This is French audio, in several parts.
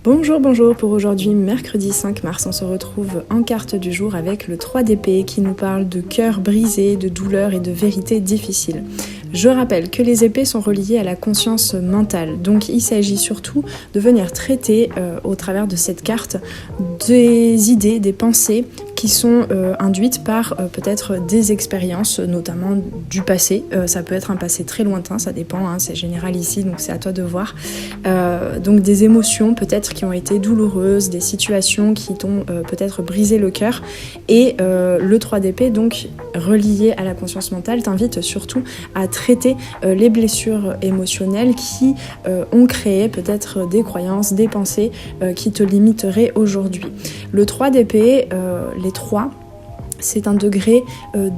Bonjour, pour aujourd'hui, mercredi 5 mars, on se retrouve en carte du jour avec le 3 d'épée qui nous parle de cœur brisé, de douleur et de vérité difficile. Je rappelle que les épées sont reliées à la conscience mentale, donc il s'agit surtout de venir traiter au travers de cette carte des idées, des pensées qui sont induites par peut-être des expériences, notamment du passé. Ça peut être un passé très lointain, ça dépend, c'est général ici, donc c'est à toi de voir. Donc des émotions peut-être qui ont été douloureuses, des situations qui t'ont peut-être brisé le cœur. Et le 3 d'épée, donc relié à la conscience mentale, t'invite surtout à traiter les blessures émotionnelles qui ont créé peut-être des croyances, des pensées qui te limiteraient aujourd'hui. Le 3 d'épée, les 3, c'est un degré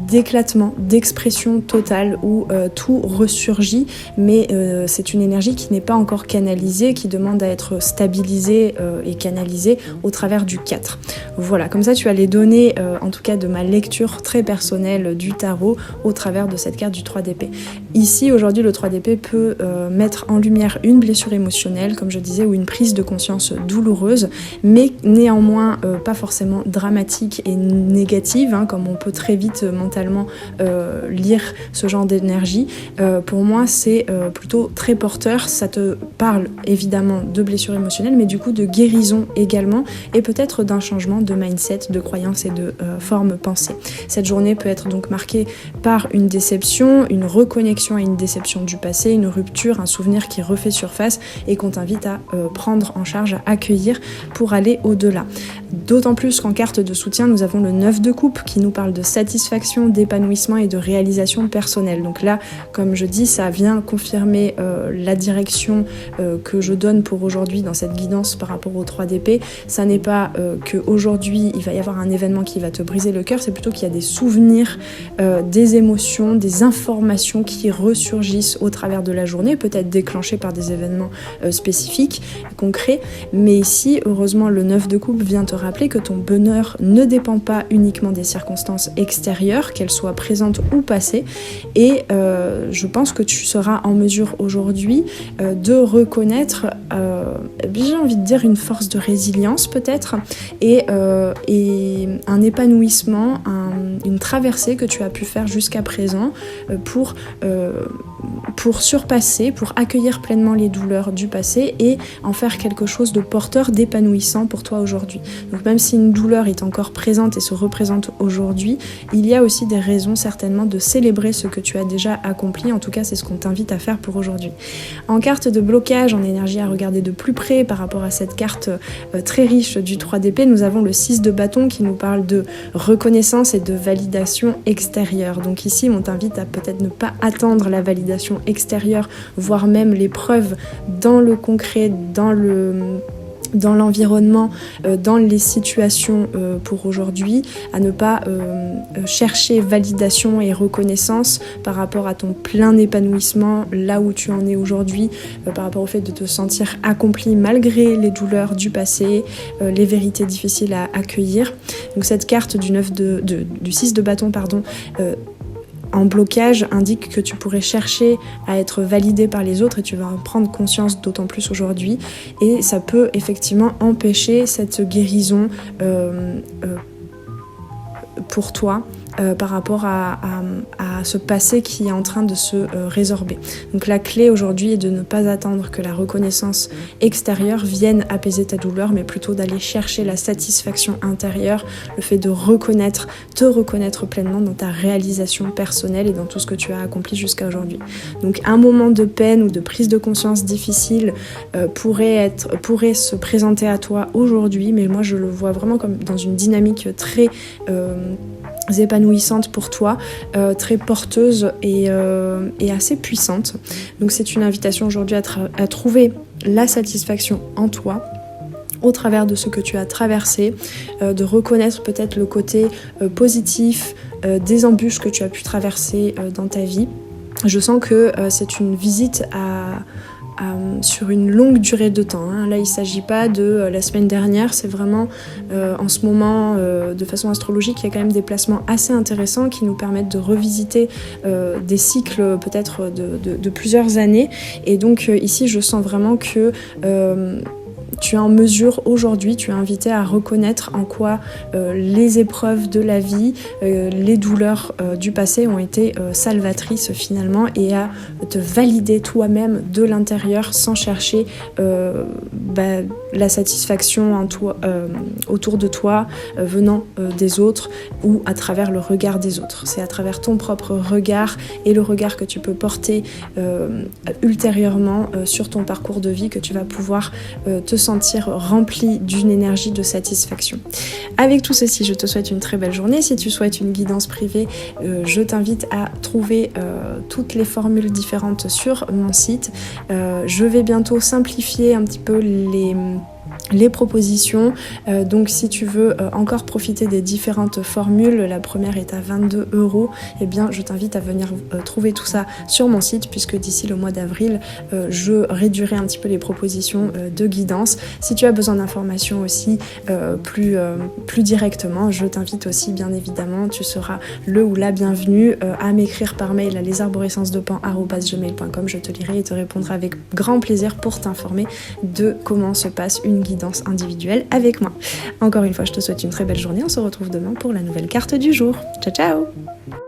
d'éclatement, d'expression totale où tout ressurgit, mais c'est une énergie qui n'est pas encore canalisée, qui demande à être stabilisée et canalisée au travers du 4. Voilà, comme ça tu as les données, en tout cas de ma lecture très personnelle du tarot, au travers de cette carte du 3 d'épée. Ici, aujourd'hui, le 3 d'épée peut mettre en lumière une blessure émotionnelle, comme je disais, ou une prise de conscience douloureuse, mais néanmoins pas forcément dramatique et négative, comme on peut très vite mentalement lire ce genre d'énergie. Pour moi, c'est plutôt très porteur. Ça te parle évidemment de blessures émotionnelles, mais du coup de guérison également, et peut-être d'un changement de mindset, de croyance et de forme pensée. Cette journée peut être donc marquée par une déception, une reconnexion à une déception du passé, une rupture, un souvenir qui refait surface et qu'on t'invite à prendre en charge, à accueillir pour aller au-delà. D'autant plus qu'en carte de soutien, nous avons le 9 de coupe qui nous parle de satisfaction, d'épanouissement et de réalisation personnelle. Donc là, comme je dis, ça vient confirmer la direction que je donne pour aujourd'hui dans cette guidance par rapport au 3 d'épée. Ça n'est pas qu'aujourd'hui, il va y avoir un événement qui va te briser le cœur, c'est plutôt qu'il y a des souvenirs, des émotions, des informations qui ressurgissent au travers de la journée, peut-être déclenchées par des événements spécifiques, concrets. Mais ici, heureusement, le 9 de coupe vient te rappeler que ton bonheur ne dépend pas uniquement des circonstances extérieures, qu'elles soient présentes ou passées, et je pense que tu seras en mesure aujourd'hui de reconnaître, j'ai envie de dire, une force de résilience peut-être, et un épanouissement, une traversée que tu as pu faire jusqu'à présent pour surpasser, pour accueillir pleinement les douleurs du passé et en faire quelque chose de porteur, d'épanouissant pour toi aujourd'hui. Donc même si une douleur est encore présente et se représente aujourd'hui, il y a aussi des raisons certainement de célébrer ce que tu as déjà accompli. En tout cas, c'est ce qu'on t'invite à faire pour aujourd'hui. En carte de blocage, en énergie à regarder de plus près par rapport à cette carte très riche du 3 d'épée, nous avons le 6 de bâton qui nous parle de reconnaissance et de validation extérieure. Donc ici, on t'invite à peut-être ne pas attendre la validation extérieure, voire même les preuves dans le concret, dans l'environnement, dans les situations pour aujourd'hui, à ne pas chercher validation et reconnaissance par rapport à ton plein épanouissement, là où tu en es aujourd'hui, par rapport au fait de te sentir accompli malgré les douleurs du passé, les vérités difficiles à accueillir. Donc cette carte du 6 de bâton, en blocage indique que tu pourrais chercher à être validé par les autres et tu vas en prendre conscience d'autant plus aujourd'hui, et ça peut effectivement empêcher cette guérison pour toi par rapport à ce passé qui est en train de se résorber. Donc la clé aujourd'hui est de ne pas attendre que la reconnaissance extérieure vienne apaiser ta douleur, mais plutôt d'aller chercher la satisfaction intérieure, le fait de te reconnaître pleinement dans ta réalisation personnelle et dans tout ce que tu as accompli jusqu'à aujourd'hui. Donc un moment de peine ou de prise de conscience difficile pourrait se présenter à toi aujourd'hui, mais moi je le vois vraiment comme dans une dynamique très épanouissante pour toi, très porteuse et assez puissante. Donc c'est une invitation aujourd'hui à trouver la satisfaction en toi au travers de ce que tu as traversé, de reconnaître peut-être le côté positif des embûches que tu as pu traverser dans ta vie. Je sens que c'est une visite sur une longue durée de temps. Là, il ne s'agit pas de la semaine dernière, c'est vraiment en ce moment, de façon astrologique, il y a quand même des placements assez intéressants qui nous permettent de revisiter des cycles peut-être de plusieurs années. Et donc ici, je sens vraiment que tu es en mesure aujourd'hui, tu es invité à reconnaître en quoi les épreuves de la vie, les douleurs du passé ont été salvatrices finalement, et à te valider toi-même de l'intérieur sans chercher la satisfaction autour de toi, venant des autres ou à travers le regard des autres. C'est à travers ton propre regard et le regard que tu peux porter ultérieurement sur ton parcours de vie que tu vas pouvoir te sentir rempli d'une énergie de satisfaction. Avec tout ceci, je te souhaite une très belle journée. Si tu souhaites une guidance privée, je t'invite à trouver toutes les formules différentes sur mon site. Je vais bientôt simplifier un petit peu les propositions, donc si tu veux encore profiter des différentes formules, la première est à 22 €, et bien je t'invite à venir trouver tout ça sur mon site, puisque d'ici le mois d'avril je réduirai un petit peu les propositions de guidance. Si tu as besoin d'informations aussi plus directement, je t'invite aussi bien évidemment, tu seras le ou la bienvenue à m'écrire par mail à lesarborescences-de-pan@gmail.com. Je te lirai et te répondrai avec grand plaisir pour t'informer de comment se passe une guidance individuelle avec moi. Encore une fois, je te souhaite une très belle journée. On se retrouve demain pour la nouvelle carte du jour. Ciao ciao!